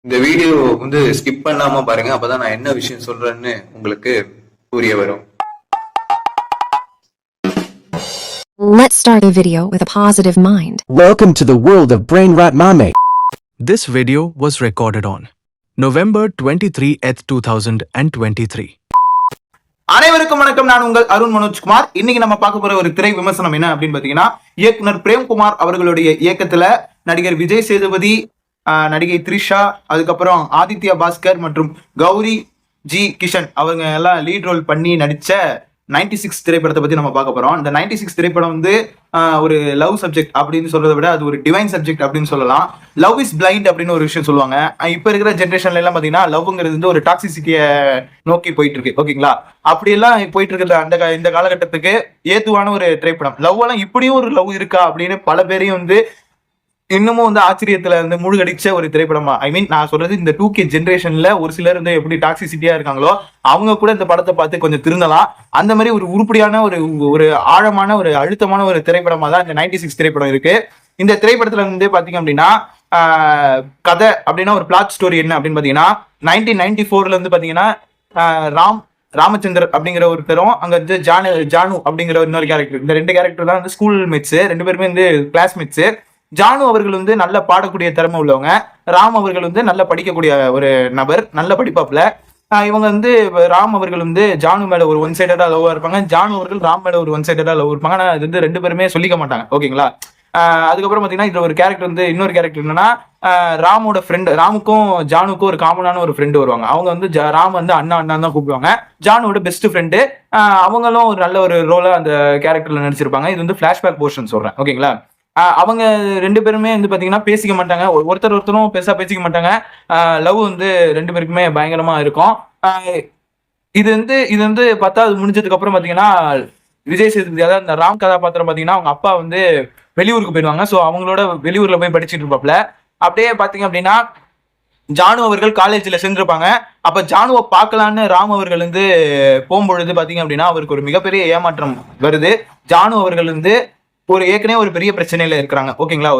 இந்த video skip பண்ணாம பாருங்க. அப்பதான் நான் என்ன விஷயம் சொல்றேன்னு உங்களுக்கு புரிய வரும். Let's start a video with a positive mind. Welcome to the world of Brain Rot Mame. This video was recorded on November 23th, 2023. அனைவருக்கும் வணக்கம். நான் உங்கள் அருண் மனோஜ்குமார். இன்னைக்கு நம்ம பார்க்க போற ஒரு திரை விமர்சனம் என்ன அப்படின்னு பாத்தீங்கன்னா, இயக்குனர் பிரேம்குமார் அவர்களுடைய இயக்கத்துல நடிகர் விஜய் சேதுபதி, நடிகை த்ரிஷா, அதுக்கப்புறம் ஆதித்யா பாஸ்கர் மற்றும் கௌரி ஜி கிஷன் அவங்க எல்லாம் லீட் ரோல் பண்ணி நடிச்ச 96 திரைப்படத்தை பத்தி நம்ம பார்க்க போறோம். இந்த 96 திரைப்படம் ஒரு லவ் சப்ஜெக்ட் அப்படின்னு சொல்றதை விட அது ஒரு டிவைன் சப்ஜெக்ட் அப்படின்னு சொல்லலாம். லவ் இஸ் பிளைண்ட் அப்படின்னு ஒரு விஷயம் சொல்லுவாங்க. இப்ப இருக்கிற ஜென்ரேஷன்ல எல்லாம் பாத்தீங்கன்னா லவ்ங்கிறது ஒரு டாக்ஸிசிட்டியை நோக்கி போயிட்டு இருக்கு. ஓகேங்களா, அப்படி எல்லாம் போயிட்டு இருக்கிற இந்த காலகட்டத்துக்கு ஏதுவான ஒரு திரைப்படம். லவ் எல்லாம் இப்படியும் ஒரு லவ் இருக்கா அப்படின்னு பல பேரையும் இன்னமும் ஆச்சரியத்துல மூழ்கடிச்ச ஒரு திரைப்படமா. ஐ மீன், நான் சொல்றது இந்த 2K ஜென்ரேஷன்ல ஒரு சிலர் எப்படி டாக்ஸிசிட்டியா இருக்காங்களோ அவங்க கூட இந்த படத்தை பார்த்து கொஞ்சம் திருந்தலாம். அந்த மாதிரி ஒரு உருப்படியான ஒரு ஆழமான ஒரு அழுத்தமான ஒரு திரைப்படமா தான் இந்த 96 திரைப்படம் இருக்கு. இந்த திரைப்படத்துல பாத்தீங்க அப்படின்னா கதை அப்படின்னா ஒரு பிளாட் ஸ்டோரி என்ன அப்படின்னு பாத்தீங்கன்னா, 1994 பாத்தீங்கன்னா ராமச்சந்தர் அப்படிங்கிற ஒருத்தரும் அங்க ஜானு அப்படிங்கிற இன்னொரு கேரக்டர், இந்த ரெண்டு கேரக்டர் தான் ஸ்கூல் மேட்ஸ், ரெண்டு பேருமே கிளாஸ்மேட்ஸ். ஜானு அவர்கள் நல்ல பாடக்கூடிய திறமை உள்ளவங்க, ராம் அவர்கள் நல்ல படிக்கக்கூடிய ஒரு நபர், நல்ல படிப்பாப்புல. இவங்க ராம் அவர்கள் ஜானு மேல ஒரு ஒன் சைடடா லவ் இருப்பாங்க, ஜானு அவர்கள் ராம் மேல ஒரு ஒன் சைடடா லவ் இருப்பாங்க. ஆனா அது ரெண்டு பேருமே சொல்லிக்க மாட்டாங்க. ஓகேங்களா, அதுக்கப்புறம் பாத்தீங்கன்னா இதுல ஒரு கேரக்டர் இன்னொரு கேரக்டர் என்னன்னா, ராமோட ஃப்ரெண்ட், ராமுக்கும் ஜானுக்கும் ஒரு காமனான ஒரு ஃப்ரெண்டு வருவாங்க. அவங்க ராம் அண்ணா தான் கூப்பிடுவாங்க. ஜானுவோட பெஸ்ட் ஃப்ரெண்டு. அவங்களும் ஒரு நல்ல ஒரு ரோலா அந்த கேரக்டர்ல நடிச்சிருப்பாங்க. இது பிளாஷ்பேக் போர்ஷன் சொல்றேன். ஓகேங்களா, அவங்க ரெண்டு பேருமே பாத்தீங்கன்னா பேசிக்க மாட்டாங்க, ஒருத்தரும் பெருசா பேசிக்க மாட்டாங்க. லவ் ரெண்டு பேருக்குமே பயங்கரமா இருக்கும். இது 10வது முடிஞ்சதுக்கு அப்புறம் பாத்தீங்கன்னா விஜய் சேதுபதி, அதாவது இந்த ராம் கதாபாத்திரம் பாத்தீங்கன்னா அவங்க அப்பா வெளியூருக்கு போயிடுவாங்க. ஸோ அவங்களோட வெளியூர்ல போய் படிச்சுட்டு இருப்பாப்ல. அப்படியே பாத்தீங்க அப்படின்னா ஜானு அவர்கள் காலேஜ்ல சேர்ந்திருப்பாங்க. அப்ப ஜானுவை பார்க்கலான்னு ராம் அவர்கள் போகும்பொழுது பாத்தீங்க அப்படின்னா அவருக்கு ஒரு மிகப்பெரிய ஏமாற்றம் வருது. ஜானு அவர்கள் ஏற்கனவே ஒரு பெரிய பிரச்சனையில இருக்கிறாங்க. ஓகேங்களா,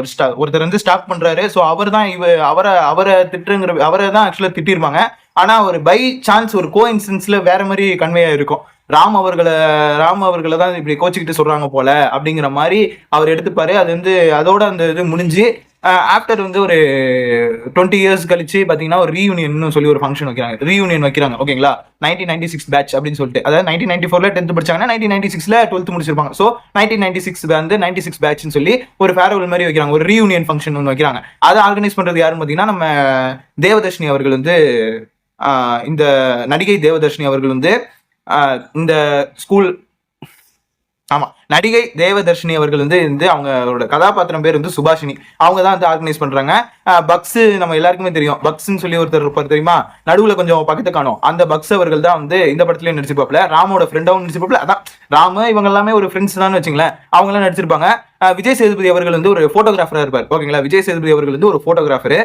ஒருத்தர் ஸ்டாக் பண்றாரு. ஸோ அவர் தான் அவரை திட்டுங்கிற அவரை தான் ஆக்சுவலா திட்டிருப்பாங்க. ஆனா ஒரு பை சான்ஸ் ஒரு கோ இன்சிடென்ஸ்ல வேற மாதிரி கன்வே இருக்கும். ராம் அவர்களை தான் இப்படி கோச்சிக்கிட்டு சொல்றாங்க போல அப்படிங்கிற மாதிரி அவர் எடுத்துப்பாரு. அது அதோட அந்த இது முடிஞ்சு ஆஃப்டர் ஒரு 20 இயர்ஸ் கழிச்சு பாத்தீங்கன்னா ஒரு ரீயூனியன் சொல்லி ஒரு ஃபங்க்ஷன் வைக்கிறாங்க. ஓகேங்களா, 1996 பேட்ச் அப்படின்னு சொல்லிட்டு, அதாவது 1994 10th படிச்சாங்கன்னா 1996 12th முடிச்சிருப்பாங்க. ஸோ 1996 96 பேட்ச்னு சொல்லி ஒரு ஃபேர்வெல் மாதிரி வைக்கிறாங்க, ஒரு ரீயூனியன் ஃபங்க்ஷன் ஒன்று வைக்கிறாங்க. அதை ஆர்கனைஸ் பண்றது யாருன்னு பாத்தீங்கன்னா நம்ம தேவதர்ஷினி அவர்கள் இந்த நடிகை தேவதர்ஷினி அவர்கள் இந்த ஸ்கூல், ஆமா, நடிகை தேவதர்ஷினி அவர்கள் அவங்களோட கதாபாத்திரம் பேர் சுபாஷினி. அவங்க தான் ஆர்கனைஸ் பண்றாங்க. பக்ஸ் நம்ம எல்லாருக்குமே தெரியும், பக்ஸ்ன்னு சொல்லி ஒருத்தர் இருப்பார் தெரியுமா, நடுவுல கொஞ்சம் பக்கத்து காணும். அந்த பக்ஸ் அவர்கள் தான் இந்த படத்துலயும் நடிச்சிருப்பாப்ல, ராமோட ஃப்ரெண்டாவும் நடிச்சிருப்பாப்ல. அதான் ராம இவங்க எல்லாமே ஒரு ஃப்ரெண்ட்ஸ் தான் வச்சுங்களேன், அவங்க எல்லாம் நடிச்சிருப்பாங்க. விஜய் சேதுபதி அவர்கள் ஒரு போட்டோகிராஃபரா இருப்பார். ஓகேங்களா, விஜய் சேதுபதி அவர்கள் ஒரு போட்டோகிராஃபர்.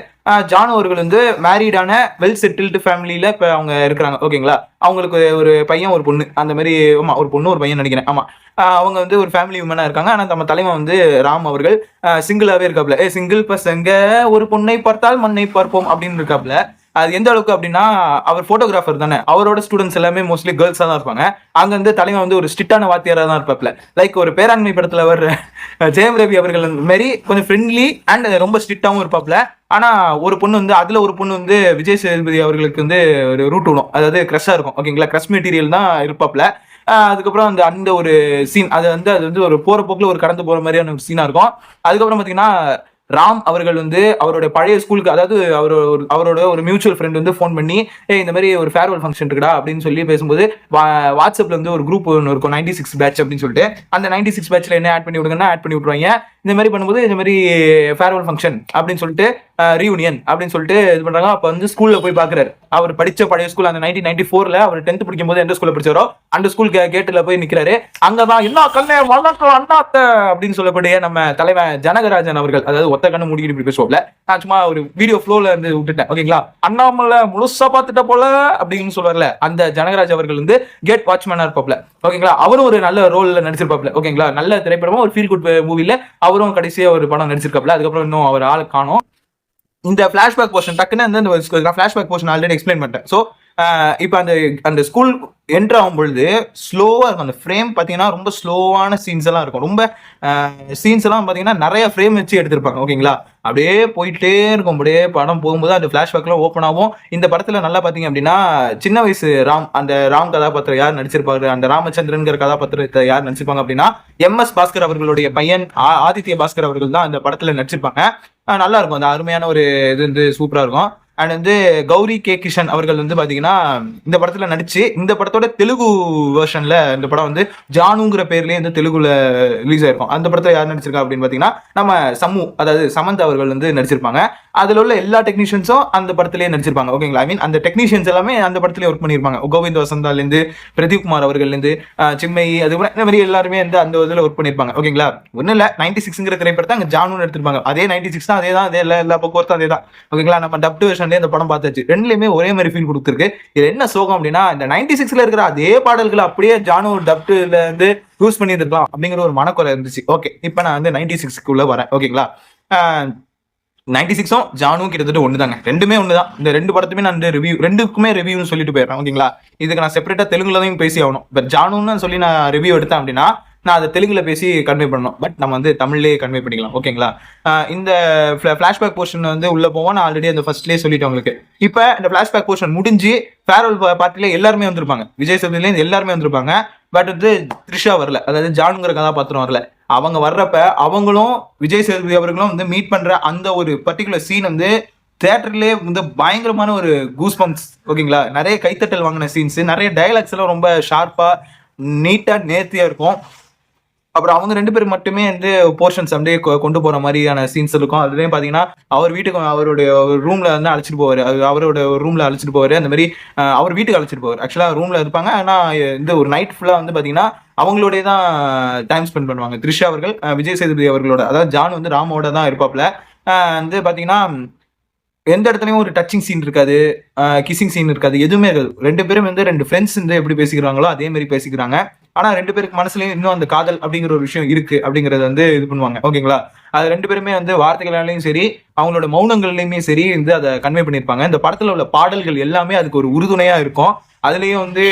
ஜானு அவர்கள் மேரீடான வெல் செட்டில்டு ஃபேமிலியில இப்ப அவங்க இருக்கிறாங்க. ஓகேங்களா, அவங்களுக்கு ஒரு பையன் ஒரு பொண்ணு, அந்த மாதிரி ஒரு பொண்ணு ஒரு பையன் நினைக்கிறேன். ஆமா, அவங்க ஒரு ஃபேமிலி உமனா இருக்காங்க. ஆனா நம்ம தலைவன் ராம் அவர்கள் சிங்கிளாவே இருக்காப்ல. சிங்கிள் பசங்க ஒரு பொண்ணை பார்த்தால் மண்ணை பார்ப்போம் அப்படின்னு இருக்காப்ல. அது எந்த அளவுக்கு அப்படின்னா, அவர் போட்டோகிராஃபர் தானே, அவரோட ஸ்டூடெண்ட்ஸ் எல்லாமே மோஸ்ட்லி கேர்ள்ஸா தான் இருப்பாங்க. அங்க தலைவன் ஒரு ஸ்ட்ரிக்டான வாத்தியாரா தான் இருப்பாப்ல. லைக் ஒரு பேராண்மை படத்துல வர்ற ஜெயம் ரவி அவர்கள் மாரி கொஞ்சம் ஃப்ரெண்ட்லி அண்ட் ரொம்ப ஸ்ட்ரிக்டாவும் இருப்பாப்ல. ஆனா ஒரு பொண்ணு அதுல ஒரு பொண்ணு விஜய் சேதுபதி அவர்களுக்கு ஒரு ரூட் விடும், அதாவது கிரஷா இருக்கும். ஓகேங்களா, கிரஷ் மெட்டீரியல் தான் இருப்பாப்ல. அதுக்கப்புறம் அந்த ஒரு சீன் அது ஒரு போற போக்குல ஒரு கடந்து போற மாதிரியான ஒரு சீனா இருக்கும். அதுக்கப்புறம் பாத்தீங்கன்னா ராம் அவர்கள் அவருடைய பழைய ஸ்கூலுக்கு, அதாவது அவரோட ஒரு மியூச்சுவல் ஃப்ரெண்ட் ஃபோன் பண்ணி இந்த மாதிரி ஒரு ஃபேர்வெல் ஃபங்க்ஷன் இருக்குடா அப்படின்னு சொல்லி பேசும்போது வாட்ஸ்அப்ல ஒரு குரூப் ஒன்று இருக்கும் 96 பேட்ச் அப்படின்னு சொல்லிட்டு, அந்த 96 பேட்ச்ல என்ன ஆட் பண்ணி விடுங்கன்னா ஆட் பண்ணி விட்டுருவாங்க. இந்த மாதிரி பண்ணும்போது இந்த மாதிரி ஃபேர்வெல் ஃபங்க்ஷன் அப்படின்னு சொல்லிட்டு ரீயூனியன் அப்படின்னு சொல்லிட்டு இது பண்றாங்க. அப்ப ஸ்கூல்ல போய் பாக்குறாரு, அவர் படிச்ச பழைய ஸ்கூல், அந்த 1994 அவர் 10th படிக்கும் போது எந்த ஸ்கூல்ல படிச்சாரோ அந்த ஸ்கூல் கேட்டுல போய் நிக்கிறாரு. அங்கதான் என்ன கண்ணே வணக்கம் அண்ணாத்த அப்படின்னு சொல்லக்கூடிய நம்ம தலைவன் ஜனகராஜன் அவர்கள், அதாவது ஒத்த கண்ணு முடிக்கிட்டு இப்படி பேசுவாப்ல. நான் சும்மா ஒரு வீடியோ ஃப்ளோல விட்டுட்டேன். ஓகேங்களா, அண்ணாமலை முழுசா பாத்துட்ட போல அப்படின்னு சொல்லுவார்ல, அந்த ஜனகராஜ் அவர்கள் கேட் வாட்ச்மேனா இருப்பாப்ல. ஓகேங்களா, அவரும் ஒரு நல்ல ரோல்ல நடிச்சிருப்பாப்ல. ஓகேங்களா, நல்ல திரைப்படமா ஒரு ஃபீல் குட் மூவில அவரும் கடைசியா ஒரு படம் நடிச்சிருக்காப்ல. அதுக்கப்புறம் இன்னும் அவர் ஆளு காணோம். இந்த ஃபிளாஷ்பேக் போர்ஷன் டக்குன்னு வந்து நான் ஃபிளாஷ்பேக் போர்ஷன் ஆல்ரெடி எக்ஸ்பிளைன் பண்ணிட்டேன். ஸோ இப்போ அந்த ஸ்கூல் என்ட்ரு ஆகும் பொழுது ஸ்லோவாக இருக்கும். அந்த ஃப்ரேம் பார்த்தீங்கன்னா ரொம்ப ஸ்லோவான சீன்ஸ் எல்லாம் இருக்கும். ரொம்ப சீன்ஸ் எல்லாம் பார்த்தீங்கன்னா நிறைய ஃப்ரேம் வச்சு எடுத்திருப்பாங்க. ஓகேங்களா, அப்படியே போயிட்டே இருக்கும். அப்படியே படம் போகும்போது அந்த ஃபிளாஷ்பேக்லாம் ஓப்பன் ஆகும். இந்த படத்தில் நல்லா பார்த்தீங்க அப்படின்னா சின்ன வயசு அந்த ராம் கதாபாத்திரம் யார் நடிச்சிருப்பாரு, அந்த ராமச்சந்திரன்கிற கதாபாத்திரத்தை யார் நடிச்சிருப்பாங்க அப்படின்னா MS பாஸ்கர் அவர்களுடைய பையன் ஆதித்ய பாஸ்கர் அவர்கள் தான் அந்த படத்தில் நடிச்சிருப்பாங்க. நல்லா இருக்கும். அந்த அருமையான ஒரு இது வந்து சூப்பராக இருக்கும். அண்ட் வந்து கௌரி கே கிஷன் அவர்கள் வந்து பாத்தீங்கன்னா இந்த படத்துல நடிச்சு இந்த படத்தோட தெலுங்கு வெர்ஷன்ல இந்த படம் வந்து ஜானுங்கிற பேர்லயே வந்து தெலுங்குல ரிலீஸ் ஆயிருக்கும். அந்த படத்துல யார் நடிச்சிருக்கா அப்படின்னு பாத்தீங்கன்னா நம்ம அதாவது சமந்த் அவர்கள் வந்து நடிச்சிருப்பாங்க. அதுல உள்ள எல்லா டெக்னீஷியன்ஸும் அந்த படத்திலேயே நடிச்சிருப்பாங்க. ஓகேங்களா, ஐ மீன் அந்த டெக்னீஷியன்ஸ் எல்லாமே அந்த படத்திலேயே ஒர்க் பண்ணிருப்பாங்க. கோவிந்த் வசந்தால இருந்து பிரதீப் குமார் அவர்கள் இருந்து சிம்மை அதுக்கப்புறம் இந்த மாதிரி எல்லாருமே வந்து அந்த இதுல ஒர்க் பண்ணிருப்பாங்க. ஓகேங்களா, ஒன்னும் இல்ல 96ங்கிற திரைப்படத்தை அங்க ஜானு எடுத்திருப்பாங்க. அதே 96 தான், அதே தான், அதே எல்லா போக்குவரத்தும் அதே தான். ஓகேங்களா, நம்ம டப்டு வெர்ஷன் இந்த படம் பார்த்தாச்சு. ரெண்டுலயுமே ஒரே மாதிரி ஃபீல் கொடுத்துருக்கு. இது என்ன சோகம் அப்படின்னா இந்த 96ல இருக்கிற அதே பாடல்களை அப்படியே ஜானு டப்டுல இருந்து யூஸ் பண்ணியிருக்கலாம் அப்படிங்கிற ஒரு மனக்குறை இருந்துச்சு. ஓகே, இப்போ நான் வந்து 96க்குள்ள வரேன். ஓகேங்களா, 96ம் ஜானும் கிட்டத்தட்ட ஒண்ணுதாங்க. ரெண்டுமே ஒண்ணுதான். இந்த ரெண்டு படத்துமே நான் ரெண்டுக்குமே ரிவ்யூன்னு சொல்லிட்டு போயிடுறேன். ஓகேங்களா, இதுக்கு நான் செப்பரேட்டா தெலுங்குலதையும் பேசி ஆகணும். பட் ஜானுன்னு சொல்லி நான் ரிவ்யூ எடுத்தேன் அப்படின்னா நான் அதை தெலுங்குல பேசி கன்வே பண்ணணும். பட் நம்ம வந்து தமிழ்லேயே கன்வே பண்ணிக்கலாம். ஓகேங்களா, இந்த ஃபிளாஷ்பேக் போர்ஷன் வந்து உள்ள போவோம். நான் ஆல்ரெடி அந்த ஃபர்ஸ்ட்லேயே சொல்லிட்டேன் உங்களுக்கு. இப்போ இந்த ஃபிளாஷ்பேக் போர்ஷன் முடிஞ்சு ஃபேர்வெல் பார்ட்டில எல்லாருமே வந்திருப்பாங்க. விஜய் சேதுபதியிலேருந்து எல்லாருமே வந்திருப்பாங்க. பட் வந்து த்ரிஷா வரல, அதாவது ஜானுங்கிற கதாபாத்திரம் வரல. அவங்க வர்றப்ப அவங்களும் விஜய் சேதுபதி அவர்களும் வந்து மீட் பண்ற அந்த ஒரு பர்டிகுலர் சீன் வந்து தியேட்டர்லேயே வந்து பயங்கரமான ஒரு கூஸ் பம்ப்ஸ். ஓகேங்களா, நிறைய கைத்தட்டல் வாங்கின சீன்ஸ், நிறைய டைலாக்ஸ் எல்லாம் ரொம்ப ஷார்ப்பா நீட்டா நேர்த்தியா இருக்கும். அப்புறம் அவங்க ரெண்டு பேரும் மட்டுமே வந்து போர்ஷன்ஸ் அப்படியே கொண்டு போற மாதிரியான சீன்ஸ் இருக்கும். அதுலேயும் பாத்தீங்கன்னா அவர் வீட்டுக்கு அவருடைய ரூம்ல வந்து அழைச்சிட்டு போவாரு, அவரோட ரூம்ல அழைச்சிட்டு போவாரு. அந்த மாதிரி அவர் வீட்டுக்கு அழைச்சிட்டு போவார். ஆக்சுவலா ரூம்ல இருப்பாங்க, ஆனா இந்த ஒரு நைட் ஃபுல்லா வந்து பாத்தீங்கன்னா அவங்களோடய தான் டைம் ஸ்பெண்ட் பண்ணுவாங்க. த்ரிஷா அவர்கள் விஜய் சேதுபதி அவர்களோட, அதாவது ஜான் வந்து ராமோட தான் இருப்பாப்ல. வந்து பாத்தீங்கன்னா எந்த இடத்துலயும் ஒரு டச்சிங் சீன் இருக்காது, கிசிங் சீன் இருக்காது, எதுவுமே இருக்காது. ரெண்டு பேரும் வந்து ரெண்டு ஃப்ரெண்ட்ஸ் வந்து எப்படி பேசிக்கிறாங்களோ அதே மாதிரி பேசிக்கிறாங்க. ஆனா ரெண்டு பேருக்கு மனசுலயும் இன்னும் அந்த காதல் அப்படிங்கிற ஒரு விஷயம் இருக்கு அப்படிங்கறத வந்து இது பண்ணுவாங்க. ஓகேங்களா, அது ரெண்டு பேருமே வந்து வார்த்தைகளாலையும் சரி அவங்களோட மௌனங்கள்லயுமே சரி வந்து அதை கன்வே பண்ணியிருப்பாங்க. இந்த படத்துல உள்ள பாடல்கள் எல்லாமே அதுக்கு ஒரு உறுதுணையா இருக்கும். அதுலயும் வந்து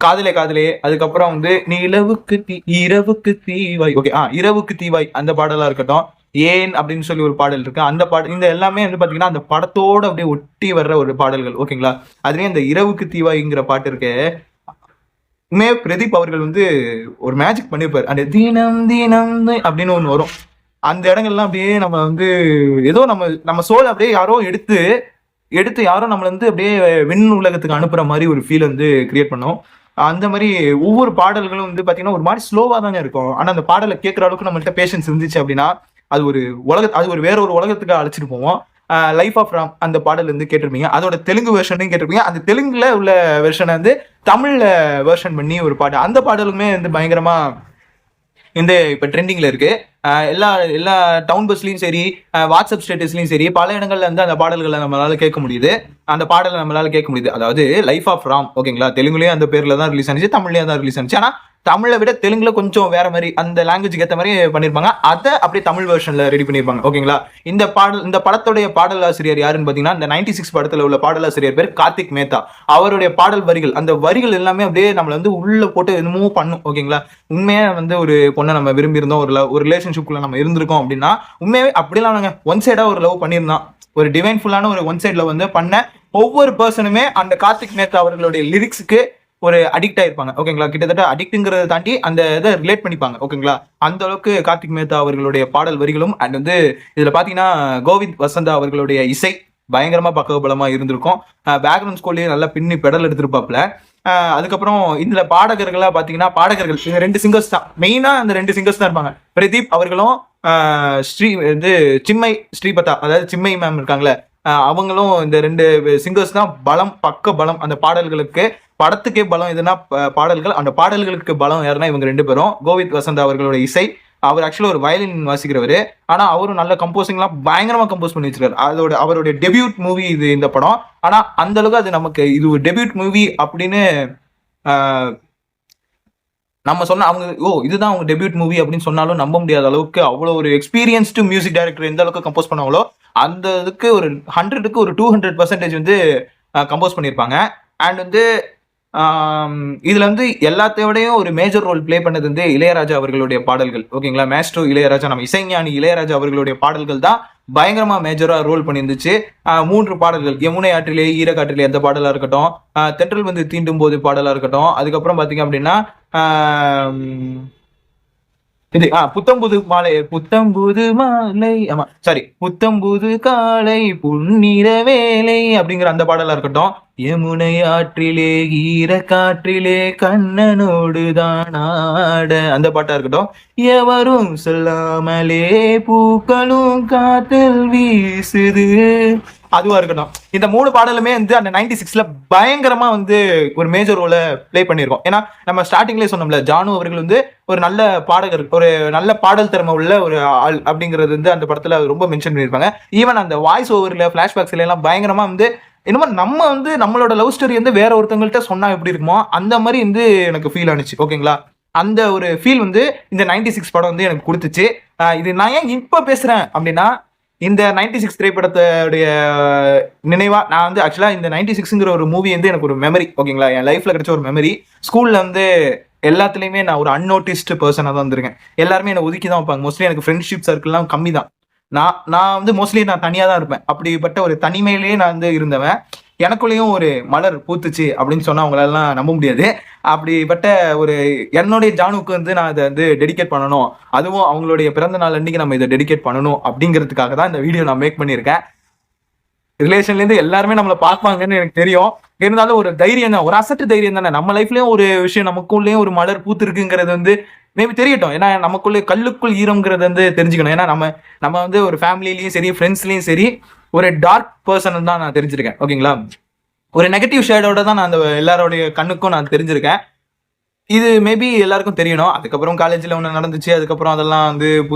காதலே, அதுக்கப்புறம் வந்து நீ இரவுக்கு தீவாய், ஓகே இரவுக்கு தீவாய் அந்த பாடலா இருக்கட்டும், ஏன் அப்படின்னு சொல்லி ஒரு பாடல் இருக்கு. அந்த பாடல் இந்த எல்லாமே வந்து பாத்தீங்கன்னா அந்த படத்தோட அப்படியே ஒட்டி வர்ற ஒரு பாடல்கள். ஓகேங்களா, அதுலயும் இந்த இரவுக்கு தீவாய்ங்கிற பாட்டு இருக்கு. பிரதீப் அவர்கள் வந்து ஒரு மேஜிக் பண்ணிருப்பாரு. அந்த தினம் தினம் அப்படின்னு ஒண்ணு வரும். அந்த இடங்கள்லாம் அப்படியே நம்ம வந்து ஏதோ நம்ம சோல் அப்படியே யாரோ எடுத்து யாரோ நம்மள வந்து அப்படியே விண் உலகத்துக்கு அனுப்புற மாதிரி ஒரு ஃபீல் வந்து கிரியேட் பண்ணோம். அந்த மாதிரி ஒவ்வொரு பாடல்களும் வந்து பாத்தீங்கன்னா ஒரு மாதிரி ஸ்லோவா தானே இருக்கும். ஆனா அந்த பாடலை கேட்கற அளவுக்கு நம்மள்ட்ட பேஷன்ஸ் இருந்துச்சு அப்படின்னா அது ஒரு வேற ஒரு உலகத்துக்கு அழைச்சிட்டு போவோம். லைஃப் ஆஃப் ராம் அந்த பாடல் வந்து கேட்டிருப்பீங்க. அதோட தெலுங்கு வெர்ஷனையும் கேட்டிருப்பீங்க. அந்த தெலுங்குல உள்ள வெர்ஷனை வந்து தமிழ்ல வெர்ஷன் பண்ணி ஒரு பாட்டு, அந்த பாடலுமே வந்து பயங்கரமா இந்த இப்ப ட்ரெண்டிங்ல இருக்கு. எல்லா டவுன் பஸ்லயும் சரி, வாட்ஸ்அப் ஸ்டேட்டஸ்லயும் சரி, பல இடங்கள்ல வந்து அந்த பாடல்களை நம்மளால கேட்க முடியுது. அந்த பாடலை நம்மளால கேட்க முடியுது. அதாவது லைஃப் ஆஃப் ராம், ஓகேங்களா, தெலுங்குலயும் அந்த பேர்ல தான் ரிலீஸ் ஆனிச்சு, தமிழ்லயும் தான் ரிலீஸ் ஆனிச்சு. ஆனா தமிழை விட தெலுங்குல கொஞ்சம் வேற மாதிரி அந்த லாங்குவேஜ்க்கு ஏற்ற மாதிரி பண்ணிருப்பாங்க. அதை அப்படியே தமிழ் வெர்ஷன்ல ரெடி பண்ணிருப்பாங்க. ஓகேங்களா, இந்த படத்துடைய பாடலாசிரியர் யாருன்னு பாத்தீங்கன்னா இந்த 96 படத்துல உள்ள பாடலாசிரியர் பேர் கார்த்திக் மேத்தா. அவருடைய பாடல் வரிகள், அந்த வரிகள் எல்லாமே அப்படியே நம்மள வந்து உள்ள போட்டு என்னமோ பண்ணும். ஓகேங்களா, உண்மையா வந்து ஒரு பொண்ணை நம்ம விரும்பி இருந்தோம், ஒரு ரிலேஷன்ஷிப்குள்ள நம்ம இருந்திருக்கோம் அப்படின்னா உண்மையாவே அப்படிலாம் நாங்க ஒன் சைடா ஒரு லவ் பண்ணியிருந்தோம். ஒரு டிவைன்ஃபுல்லான ஒரு ஒன் சைட்ல வந்து பண்ண ஒவ்வொரு பர்சனுமே அந்த கார்த்திக் மேத்தா அவர்களுடைய லிரிக்ஸுக்கு ஒரு அடிக்ட் ஆயிருப்பாங்க. ஓகேங்களா, கிட்டத்தட்ட அடிக்ட்ங்கிறத தாண்டி அந்த இதை ரிலேட் பண்ணிப்பாங்க. ஓகேங்களா, அந்த அளவுக்கு கார்த்திக் மேத்தா அவர்களுடைய பாடல் வரிகளும் அண்ட் வந்து இதுல பாத்தீங்கன்னா கோவிந்த் வசந்தா அவர்களுடைய இசை பயங்கரமா பக்கபலமா இருந்திருக்கும். பேக்ரவுண்ட் ஸ்கோர்லயே நல்லா பின்னி பெடல் எடுத்திருப்பாப்ல. அதுக்கப்புறம் இதுல பாடகர்களா பாத்தீங்கன்னா பாடகர்கள் ரெண்டு சிங்கர்ஸ் தான் மெயினா, அந்த ரெண்டு சிங்கர்ஸ் தான் இருப்பாங்க. பிரதீப் அவர்களும் சிம்மை ஸ்ரீபதா, அதாவது சிம்மை மேம் இருக்காங்களே, அவங்களும் இந்த ரெண்டு சிங்கர்ஸ் தான் பக்க பலம் அந்த பாடல்களுக்கு. படத்துக்கே பலம் எதுனா பாடல்கள், அந்த பாடல்களுக்கு பலம் யாருன்னா இவங்க ரெண்டு பேரும். கோவிந்த் வசந்தா அவர்களோட இசை, அவர் ஆக்சுவலா ஒரு வயலின் வாசிக்கிறவரு. ஆனா அவரும் நல்ல கம்போசிங்லாம் பயங்கரமா கம்போஸ் பண்ணி வச்சிருக்காரு. அவருடைய டெபியூட் மூவி இது இந்த படம். ஆனா அந்த அளவுக்கு அது நமக்கு இது ஒரு டெபியூட் மூவி அப்படின்னு நம்ம சொன்ன அவங்க இதுதான் அவங்க டெபியூட் மூவி அப்படின்னு சொன்னாலும் நம்ப முடியாத அளவுக்கு அவ்வளோ ஒரு எக்ஸ்பீரியன்ஸ்டு மியூசிக் டைரக்டர் எந்த அளவுக்கு கம்போஸ் பண்ணாங்களோ அந்த இதுக்கு ஒரு 100க்கு ஒரு 200% வந்து கம்போஸ் பண்ணியிருப்பாங்க. அண்ட் வந்து இதுல வந்து எல்லாத்தையோடையும் ஒரு மேஜர் ரோல் பிளே பண்ணது வந்து இளையராஜா அவர்களுடைய பாடல்கள். ஓகேங்களா, மேஸ்ட்ரோ இளையராஜா, நம்ம இசைஞானி இளையராஜா அவர்களுடைய பாடல்கள் தான் பயங்கரமா மேஜரா ரோல் பண்ணியிருந்துச்சு. 3 பாடல்கள், யமுனை ஆற்றிலே ஈரக்காற்றிலே அந்த பாடலா இருக்கட்டும், தென்றல் வந்து தீண்டும் போது பாடலா இருக்கட்டும், அதுக்கப்புறம் பாத்தீங்க அப்படின்னா இது புத்தம்புது மாலை ஆமா சாரி புத்தம்புது காலை புன்னிற வேலை அப்படிங்கிற அந்த பாடலா இருக்கட்டும், யமுனை ஆற்றிலே ஈர காற்றிலே கண்ணனோடு தான் ஆட அந்த பாட்டா இருக்கட்டும், எவரும் சொல்லாமலே பூக்களும் காத்தில் வீசுது அதுவா இருக்கட்டும். இந்த 3 பாடலுமே வந்து அந்த 96ல பயங்கரமா வந்து ஒரு மேஜர் ரோலை பிளே பண்ணியிருக்கோம். ஏன்னா நம்ம ஸ்டார்டிங்லேயே சொன்னோம்ல, ஜானு அவர்கள் வந்து ஒரு நல்ல பாடகர், ஒரு நல்ல பாடல் திறமை உள்ள ஒரு ஆள் அப்படிங்கிறது வந்து அந்த படத்துல ரொம்ப மென்ஷன் பண்ணியிருப்பாங்க. ஈவன் அந்த வாய்ஸ் ஓவர்ல பிளாஷ்பேக்ஸ்ல எல்லாம் பயங்கரமா வந்து என்னமோ நம்ம வந்து நம்மளோட லவ் ஸ்டோரி வந்து வேற ஒருத்தவங்கள்ட்ட சொன்னா எப்படி இருக்குமோ அந்த மாதிரி வந்து எனக்கு ஃபீல் ஆனிச்சு. ஓகேங்களா, அந்த ஒரு ஃபீல் வந்து இந்த 96 படம் வந்து எனக்கு கொடுத்துச்சு. இது நான் ஏன் இப்ப பேசுறேன் அப்படின்னா, இந்த 96 திரைப்படத்துடைய நினைவா நான் வந்து ஆக்சுவலா இந்த 96ங்கிற ஒரு மூவி வந்து எனக்கு ஒரு மெமரி. ஓகேங்களா, என் லைஃப்ல கிடைச்ச ஒரு மெமரி. ஸ்கூல்ல வந்து எல்லாத்துலயுமே நான் ஒரு அன்னோட்டிஸ்டு பர்சனா தான் வந்திருக்கேன். எல்லாருமே என்னை ஒதுக்கி தான் வைப்பாங்க. மோஸ்ட்லி எனக்கு ஃப்ரெண்ட்ஷிப் சர்க்கிள்லாம் கம்மி தான். நான் வந்து மோஸ்ட்லி நான் தனியா தான் இருப்பேன். அப்படிப்பட்ட ஒரு தனிமையிலேயே நான் வந்து இருந்தவன். எனக்குள்ளேயும் ஒரு மலர் பூத்துச்சு அப்படின்னு சொன்னா அவங்களெல்லாம் நம்ப முடியாது. அப்படிப்பட்ட ஒரு என்னுடைய ஜானுக்கு வந்து நான் இதை வந்து டெடிகேட் பண்ணணும், அதுவும் அவங்களுடைய பிறந்த நாள் அன்னைக்கு நம்ம இதை டெடிகேட் பண்ணணும் அப்படிங்கிறதுக்காக தான் இந்த வீடியோ நான் மேக் பண்ணியிருக்கேன். ரிலேஷன்லேருந்து எல்லாருமே நம்மளை பார்ப்பாங்கன்னு எனக்கு தெரியும். இருந்தாலும் ஒரு தைரியம் தான், ஒரு அசட்டு தைரியம் தானே. நம்ம லைஃப்லயும் ஒரு விஷயம் நமக்குள்ளேயும் ஒரு மலர் பூத்திருக்குங்கிறது வந்து மேபி தெரியட்டும். ஏன்னா நமக்குள்ளே கல்லுக்குள் ஈரம்ங்கிறது வந்து தெரிஞ்சுக்கணும். ஏன்னா நம்ம வந்து ஒரு ஃபேமிலிலையும் சரி ஃப்ரெண்ட்ஸ்லையும் சரி ஒரு டார்க் பர்சன் தான் நான் தெரிஞ்சிருக்கேன். ஓகேங்களா, ஒரு நெகட்டிவ் ஷேடோட தான் நான் அந்த எல்லாரோடைய கண்ணுக்கும் நான் தெரிஞ்சிருக்கேன். இது மேபி எல்லாருக்கும் தெரியணும். அதுக்கப்புறம் காலேஜில் ஒன்று நடந்துச்சு, அதுக்கப்புறம் அதெல்லாம் வந்து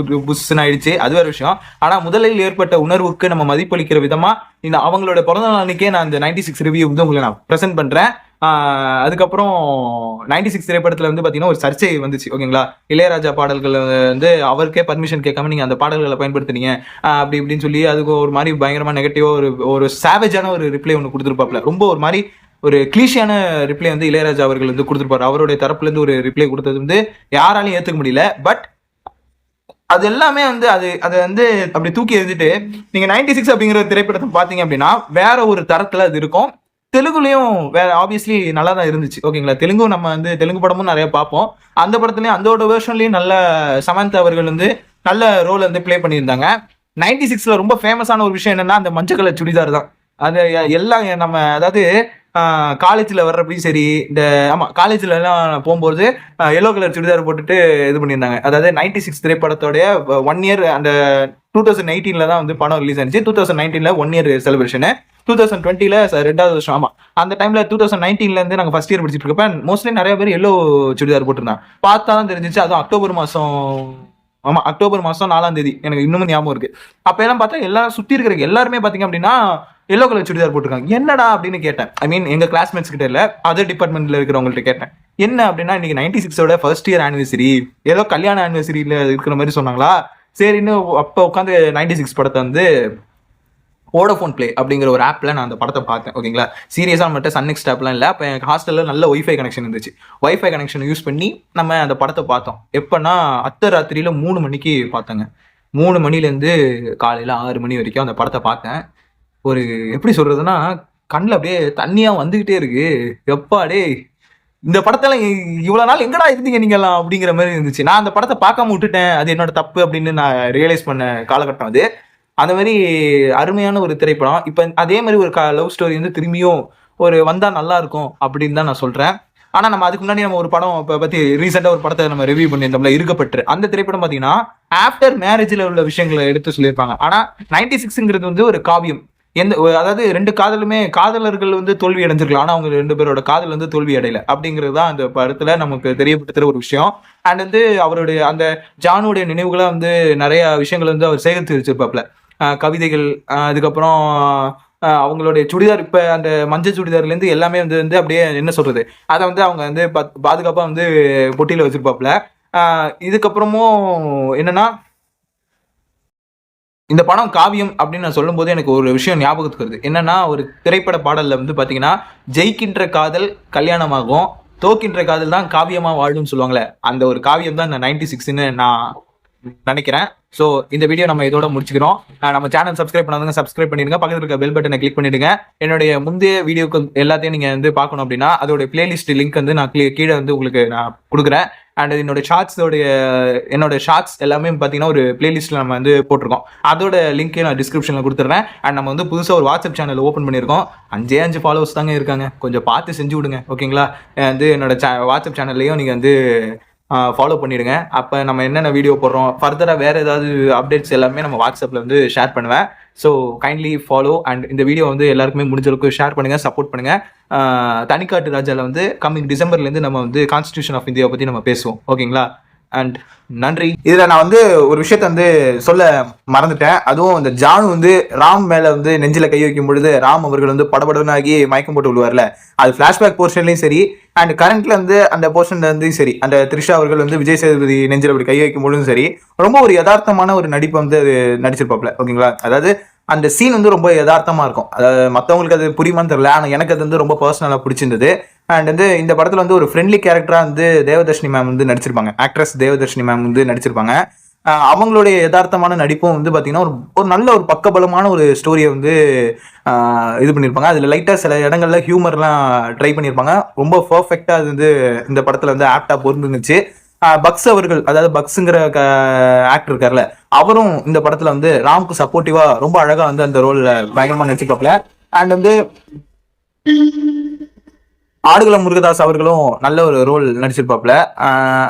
புதுசுன்னு ஆயிடுச்சு, அது வேறு விஷயம். ஆனால் முதலில் ஏற்பட்ட உணர்வுக்கு நம்ம மதிப்பளிக்கிற விதமா இந்த அவங்களோட பிறந்த நாள் அன்னைக்கே நான் இந்த 96 ரிவ்யூ வந்து உங்களை நான் ப்ரெசென்ட் பண்றேன். அதுக்கப்புறம் 96 திரைப்படத்துல வந்து பாத்தீங்கன்னா ஒரு சர்ச்சை வந்துச்சு. ஓகேங்களா, இளையராஜா பாடல்கள் வந்து அவருக்கே பர்மிஷன் கேட்காம நீங்க அந்த பாடல்களை பயன்படுத்துனீங்க அப்படி இப்படின்னு சொல்லி அதுக்கு ஒரு மாதிரி பயங்கரமா நெகட்டிவா ஒரு சாவேஜான ஒரு ரிப்ளை ஒன்று கொடுத்துருப்பாப்ல. ரொம்ப ஒரு மாதிரி ஒரு கிளீஷியான ரிப்ளை வந்து இளையராஜா அவர்கள் வந்து கொடுத்துருப்பாரு. அவருடைய தரப்புல இருந்து ஒரு ரிப்ளை கொடுத்தது வந்து யாராலையும் ஏத்துக்க முடியல. பட் அது எல்லாமே வந்து அதை வந்து அப்படி தூக்கி எறிஞ்சிட்டு நீங்க 96 அப்படிங்கிற திரைப்படத்தை பாத்தீங்க அப்படின்னா வேற ஒரு தரத்துல அது இருக்கும். தெலுங்குலயும் வேற ஆப்வியஸ்லி நல்லா தான் இருந்துச்சு. ஓகேங்களா, நம்ம வந்து தெலுங்கு படமும் நிறைய பார்ப்போம். அந்த படத்துலயும் அதோட வேர்ஷன்லயும் நல்ல சமந்தா அவர்கள் வந்து நல்ல ரோல் வந்து பிளே பண்ணியிருந்தாங்க. 96ல ரொம்ப ஃபேமஸான ஒரு விஷயம் என்னன்னா அந்த மஞ்சள் கலர் சுடிதார் தான். அது எல்லாம் நம்ம அதாவது காலேஜில் வர்றப்பையும் சரி, இந்த காலேஜில் எல்லாம் போகும்போது எல்லோ கலர் சுடிதார் போட்டுட்டு இது பண்ணியிருந்தாங்க. அதாவது 96 திரைப்படத்தோடைய 1 இயர் அந்த 2018 தான் வந்து படம் ரிலீஸ் ஆனிச்சு. 2019 1 இயர் செலிப்ரேஷனு, 2020 2வது வருஷம். அந்த டைம்ல 2019 இருந்து நாங்கள் ஃபர்ஸ்ட் இயர் படிச்சுட்டு இருக்கப்ப மோஸ்ட்லி நிறைய பேர் எல்லோ சுடிதார் போட்டிருந்தாங்க. பார்த்தா தான் தெரிஞ்சிச்சு. அதுவும் அக்டோபர் மாசம் 4ஆம் தேதி எனக்கு இன்னமும் ஞாபகம் இருக்கு. அப்ப எல்லாம் பார்த்தா எல்லாரும் சுத்தி இருக்கிற எல்லாருமே பாத்தீங்க அப்படின்னா எல்லோ கலர் சுடிதார் போட்டிருக்காங்க. என்னடா அப்படின்னு கேட்டேன். ஐ மீன் எங்க கிளாஸ்மேட்ஸ் கிட்ட இல்ல, அதர் டிபார்ட்மெண்ட்ல இருக்கிறவங்கள்ட்ட கேட்டேன். என்ன அப்படின்னா இன்னைக்கு 96ஓட ஃபர்ஸ்ட் இயர் ஆனிவர்சரி, ஏதோ கல்யாண ஆனிவர்சரியில இருக்கிற மாதிரி சொன்னாங்களா. சரின்னு அப்ப உட்காந்து 96 படத்தை வந்து வோடஃபோன் பிளே அப்படிங்கிற ஒரு ஆப்ல நான் அந்த படத்தை பார்த்தேன். ஓகேங்களா, சீரியஸா மட்டும் சன்நெக்ஸ்ட் ஆப்லாம் இல்லை. அப்போ எனக்கு ஹாஸ்டலில் நல்ல ஒய்ஃபை கனெக்ஷன் இருந்துச்சு. ஒய்ஃபை கனெக்ஷன் யூஸ் பண்ணி நம்ம அந்த படத்தை பார்த்தோம். எப்போனா அர்த்தராத்திரியில 3 மணிக்கு பார்த்தேங்க. 3 மணிலேருந்து காலையில் 6 மணி வரைக்கும் அந்த படத்தை பார்த்தேன். ஒரு எப்படி சொல்றதுன்னா கண்ணில் அப்படியே தண்ணியா வந்துகிட்டே இருக்கு. எப்பாடே இந்த படத்தெல்லாம் இவ்வளவு நாள் எங்கடா இருந்தீங்க நீங்கெல்லாம் அப்படிங்கிற மாதிரி இருந்துச்சு. நான் அந்த படத்தை பார்க்காம விட்டுட்டேன், அது என்னோட தப்பு அப்படின்னு நான் ரியலைஸ் பண்ண காலகட்டம் அது. அந்த மாதிரி அருமையான ஒரு திரைப்படம். இப்போ அதே மாதிரி ஒரு லவ் ஸ்டோரி வந்து திரும்பியும் ஒரு வந்தா நல்லா இருக்கும் அப்படின்னு தான் நான் சொல்றேன். ஆனா நம்ம அதுக்கு முன்னாடி நம்ம ஒரு படம் பத்தி ரீசெண்டா ஒரு படத்தை நம்ம ரிவ்யூ பண்ணியிருந்தோம்ல, இருக்கப்பட்டு. அந்த திரைப்படம் பாத்தீங்கன்னா ஆஃப்டர் மேரேஜ்ல உள்ள விஷயங்களை எடுத்து சொல்லியிருப்பாங்க. ஆனா 96ங்கிறது வந்து ஒரு காவியம். அதாவது 2 காதலர்கள் வந்து தோல்வி அடைஞ்சிருக்கலாம், ஆனா அவங்க 2 பேரோட காதல் வந்து தோல்வி அடையல அப்படிங்கிறது தான் அந்த படத்துல நமக்கு தெரியப்படுத்துற ஒரு விஷயம். அண்ட் வந்து அவருடைய அந்த ஜானுடைய நினைவுகளை வந்து நிறைய விஷயங்கள் வந்து அவர் சேகரித்து வச்சிருப்பாப்ல. கவிதைகள், அதுக்கப்புறம் அவங்களுடைய சுடிதார் இப்போ அந்த மஞ்சள் சுடிதார்லேருந்து எல்லாமே வந்து அப்படியே என்ன சொல்கிறது, அதை வந்து அவங்க வந்து பாதுகாப்பாக வந்து பொட்டியில் வச்சுருப்பாப்புல. இதுக்கப்புறமும் என்னன்னா, இந்த படம் காவியம் அப்படின்னு நான் சொல்லும்போது எனக்கு ஒரு விஷயம் ஞாபகத்துக்கு வருது. என்னன்னா, ஒரு திரைப்பட பாடலில் வந்து பார்த்தீங்கன்னா, ஜெயிக்கின்ற காதல் கல்யாணமாகும், தோக்கின்ற காதல் தான் காவியமா வாழும்னு சொல்லுவாங்களே, அந்த ஒரு காவியம் தான் இந்த 96ன்னு நான் நினைக்கிறேன். ஸோ இந்த வீடியோ நம்ம இதோட முடிச்சுக்கிறோம். நம்ம சேனல் சப்ஸ்கிரைப் பண்ணாதவங்க சப்ஸ்கிரைப் பண்ணிடுங்க, பக்கத்தில் இருக்க பெல் பட்டனை கிளிக் பண்ணிடுங்க. என்னுடைய முந்தைய வீடியோக்கு எல்லாத்தையும் நீங்கள் வந்து பார்க்கணும் அப்படின்னா அதோட பிளேலிஸ்ட் லிங்க் வந்து நான் கீழே வந்து உங்களுக்கு நான் கொடுக்குறேன். அண்ட் என்னோட ஷார்ட்ஸ் எல்லாமே பார்த்தீங்கன்னா ஒரு பிளேலிஸ்ட்டில் நம்ம வந்து போட்டிருக்கோம். அதோட லிங்க்கே நான் டிஸ்கிரிப்ஷனில் கொடுத்துட்றேன். அண்ட் நம்ம வந்து புதுசாக ஒரு வாட்ஸ்அப் சேனல் ஓப்பன் பண்ணியிருக்கோம். 5 ஃபாலோவர்ஸ் தாங்க இருக்காங்க, கொஞ்சம் பார்த்து செஞ்சு விடுங்க, ஓகேங்களா? வந்து என்னோட வாட்ஸ்அப் சேனல்லையும் நீங்கள் வந்து ஃபாலோ பண்ணிடுங்க. அப்போ நம்ம என்னென்ன வீடியோ போடுறோம், ஃபர்தராக வேறு ஏதாவது அப்டேட்ஸ் எல்லாமே நம்ம வாட்ஸ்அப்பில் வந்து ஷேர் பண்ணுவேன். So kindly follow. அண்ட் இந்த வீடியோ வந்து எல்லாருக்குமே முடிஞ்ச அளவுக்கு ஷேர் பண்ணுங்கள், சப்போர்ட் பண்ணுங்கள். தனிக்காட்டு ராஜாவில் வந்து கம்மிங் டிசம்பர்லேருந்து நம்ம வந்து கான்ஸ்டியூஷன் ஆஃப் இந்தியாவை பற்றி நம்ம பேசுவோம், ஓகேங்களா? அண்ட் நன்றி. இதில் நான் வந்து ஒரு விஷயத்த வந்து சொல்ல மறந்துட்டேன். அதுவும் இந்த ஜானு வந்து ராம் மேலே வந்து நெஞ்சில் கை வைக்கும் பொழுது ராம் அவர்கள் வந்து படபடனாகி மயக்கம் போட்டு விடுவார்ல, அது ஃப்ளாஷ்பேக் போர்ஷன்லையும் சரி, அண்ட் கரண்ட்ல வந்து அந்த போர்ஷன்ல வந்து சரி, அந்த த்ரிஷா அவர்கள் வந்து விஜய் சேதுபதி நெஞ்சில் அப்படி கை வைக்கும் பொழுதும் சரி, ரொம்ப ஒரு யதார்த்தமான ஒரு நடிப்பை வந்து அது நடிச்சிருப்பாப்ல, ஓகேங்களா? அதாவது அந்த சீன் வந்து ரொம்ப யதார்த்தமா இருக்கும். அதாவது மற்றவங்களுக்கு அது புரியுமான்னு தெரியல, ஆனால் எனக்கு அது வந்து ரொம்ப பர்சனலாக பிடிச்சிருந்தது. அண்ட் வந்து இந்த படத்தில் வந்து ஒரு ஃப்ரெண்ட்லி கேரக்டராக வந்து தேவதர்ஷினி மேம் வந்து நடிச்சிருப்பாங்க. ஆக்ட்ரஸ் தேவதர்ஷினி மேம் வந்து நடிச்சிருப்பாங்க. அவங்களுடைய யதார்த்தமான நடிப்பும் வந்து பார்த்தீங்கன்னா ஒரு நல்ல ஒரு பக்கபலமான ஒரு ஸ்டோரியை வந்து இது பண்ணியிருப்பாங்க. அதில் லைட்டாக சில இடங்கள்ல ஹியூமர்லாம் ட்ரை பண்ணியிருப்பாங்க. ரொம்ப பர்ஃபெக்டாக அது வந்து இந்த படத்தில் வந்து ஆப்டாக பொருந்துச்சு. பக்ஸ் அவர்கள், அதாவது பக்ஸுங்கிற ஆக்டர் இருக்கார்ல, அவரும் இந்த படத்தில் வந்து ராம்க்கு சப்போர்ட்டிவாக ரொம்ப அழகாக வந்து அந்த ரோல் பயங்கரமாக நடிச்சிருப்பாப்ல. அண்ட் வந்து ஆடுகளம் முருகதாஸ் அவர்களும் நல்ல ஒரு ரோல் நடிச்சிருப்பாப்ல.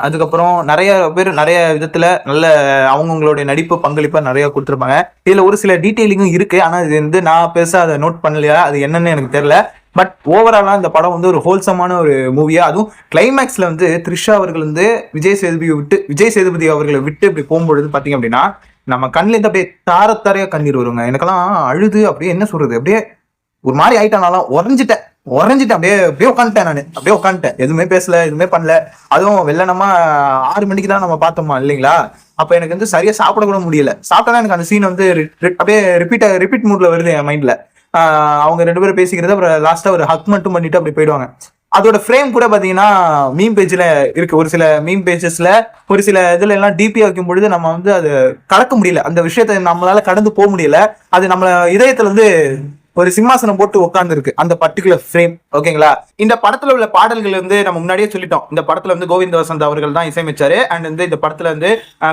அதுக்கப்புறம் நிறைய பேர் நிறைய விதத்துல நல்ல அவங்களுடைய நடிப்பு பங்களிப்பா நிறைய கொடுத்துருப்பாங்க. இதுல ஒரு சில டீட்டெயிலிங்கும் இருக்கு, ஆனா இது வந்து நான் பெருசா அதை நோட் பண்ணலையா, அது என்னன்னு எனக்கு தெரியல. பட் ஓவராலா இந்த படம் வந்து ஒரு ஹோல்சமான ஒரு மூவியா, அதுவும் கிளைமேக்ஸ்ல வந்து த்ரிஷா அவர்கள் வந்து விஜய் சேதுபதி அவர்களை விட்டு இப்படி போகும்பொழுது பாத்தீங்க அப்படின்னா நம்ம கண்ணுல இருந்து அப்படியே தாரத்தாரையா கண்ணீர் வருங்க. எனக்கெல்லாம் அழுது அப்படியே என்ன சொல்றது, அப்படியே ஒரு மாதிரி ஆயிட்டானாலும் உறைஞ்சிட்டேன் அப்படியே உட்காந்துட்டேன். எதுவுமே பேசல, எதுவுமே பண்ணல. அதுவும் வெள்ளனமா 6 மணிக்கு தான் நம்ம பார்த்தோமா இல்லைங்களா? அப்ப எனக்கு வந்து சரியா சாப்பிட கூட முடியல. சாப்பிட்டா எனக்கு அந்த சீன் வந்து அப்படியே ரிப்பீட் மூட்ல வருது என் மைண்ட்ல. அவங்க 2 பேரும் பேசிக்கிறது, அப்புறம் லாஸ்டா ஒரு ஹக் மட்டும் பண்ணிட்டு அப்படி போயிடுவாங்க. அதோட ஃப்ரேம் கூட பாத்தீங்கன்னா மீம் பேஜ்ல இருக்கு. ஒரு சில மீம் பேஜஸ்ல ஒரு சில இதுல எல்லாம் டிபியா வைக்கும் பொழுது நம்ம வந்து அது கடக்க முடியல, அந்த விஷயத்த நம்மளால கடந்து போக முடியல. அது நம்ம இதயத்துல வந்து ஒரு சிம்மாசனம் போட்டு உட்கார்ந்து இருக்கு அந்த பர்டிகுலர் ஃப்ரேம், ஓகேங்களா? இந்த படத்துல உள்ள பாடல்கள் வந்து நம்ம முன்னாடியே சொல்லிட்டோம். இந்த படத்துல வந்து கோவிந்த வசந்த் அவர்கள் தான் இசையமைச்சாரு. அண்ட் வந்து இந்த படத்துல வந்து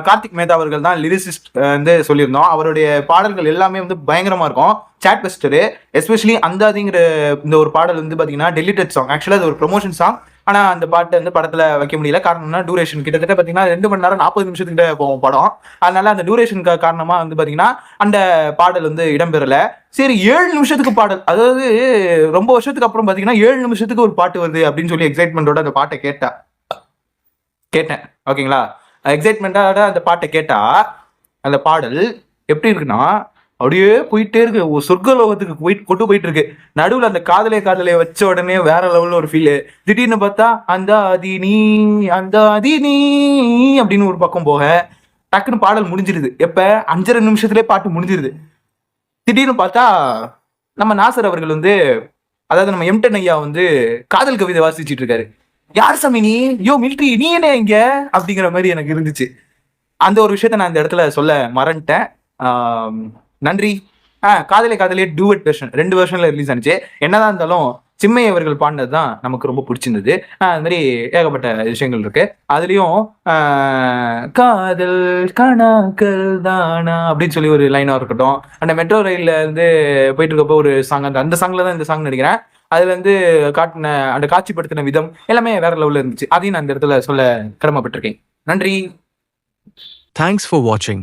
கார்த்திக் மேத்தா அவர்கள் தான் லிரிசிஸ்ட் வந்து சொல்லியிருந்தோம். அவருடைய பாடல்கள் எல்லாமே வந்து பயங்கரமா இருக்கும். சாட் பஸ்டரு எஸ்பெஷலி அந்தாதிங்கிற இந்த ஒரு பாடல் வந்து பாத்தீங்கன்னா டெலிட்டட் சாங். ஆக்சுவலா அது ஒரு ப்ரொமோஷன் சாங். ஆனா அந்த பாட்டு வந்து படத்துல வைக்க முடியல. காரணம்னா டூரேஷன் கிட்டத்தட்ட பாத்தீங்கன்னா 2 மணி நேரம் 40 நிமிஷத்துக்கிட்ட போகும் படம். அதனால அந்த டூரேஷன் காரணமா வந்து பாத்தீங்கன்னா அந்த பாடல் வந்து இடம்பெறல. சரி, 7 நிமிஷத்துக்கு பாடல், அதாவது ரொம்ப வருஷத்துக்கு அப்புறம் பாத்தீங்கன்னா 7 நிமிஷத்துக்கு ஒரு பாட்டு வருது அப்படின்னு சொல்லி எக்ஸைட்மெண்டோட அந்த பாட்டை கேட்டேன், ஓகேங்களா? எக்ஸைட்மெண்டோட அந்த பாட்டை கேட்டா அந்த பாடல் எப்படி இருக்குன்னா அப்படியே போயிட்டே இருக்கு, சொர்க்க லோகத்துக்கு கொண்டு போயிட்டு இருக்கு. நடுவில் அந்த காதலே வச்ச உடனே வேற லெவல்ல ஒரு ஃபீல். திடீர்னு பார்த்தா அந்த அதினி அப்படின்னு ஒரு பக்கம் போக டக்குன்னு பாடல் முடிஞ்சிருது. எப்ப 5.5 நிமிஷத்துலேயே பாட்டு முடிஞ்சிருது. திடீர்னு பார்த்தா நம்ம நாசர் அவர்கள் வந்து, அதாவது நம்ம எம்டன் ஐயா வந்து காதல் கவிதை வாசிச்சுட்டு இருக்காரு. யார் சாமி நீ, யோ மிலிட்ரி, நீ என்ன இங்க அப்படிங்கிற மாதிரி எனக்கு இருந்துச்சு. அந்த ஒரு விஷயத்த நான் இந்த இடத்துல சொல்ல மறந்துட்டேன். நன்றி. காதலே டூவெட் வெர்ஷன் 2 வெர்ஷன்ல ரிலீஸ் ஆனிச்சு. என்னதான் இருந்தாலும் சிம்மை அவர்கள் பாடினது தான் நமக்கு ரொம்ப பிடிச்சிருந்தது. அது மாதிரி ஏகப்பட்ட விஷயங்கள் இருக்கு. அதுலயும் காதல் கணாக்கள் தானா அப்படின்னு சொல்லி ஒரு லைனா இருக்கட்டும், அந்த மெட்ரோ ரயில்ல இருந்து போயிட்டு இருக்கப்போ ஒரு சாங், அந்த சாங்ல தான் இந்த சாங் நினைக்கிறேன். அதுல இருந்து காட்டின அந்த காட்சிப்படுத்தின விதம் எல்லாமே வேற லெவல்ல இருந்துச்சு. அதையும் நான் இந்த இடத்துல சொல்ல கடமைப்பட்டிருக்கேன். நன்றி. Thanks for watching.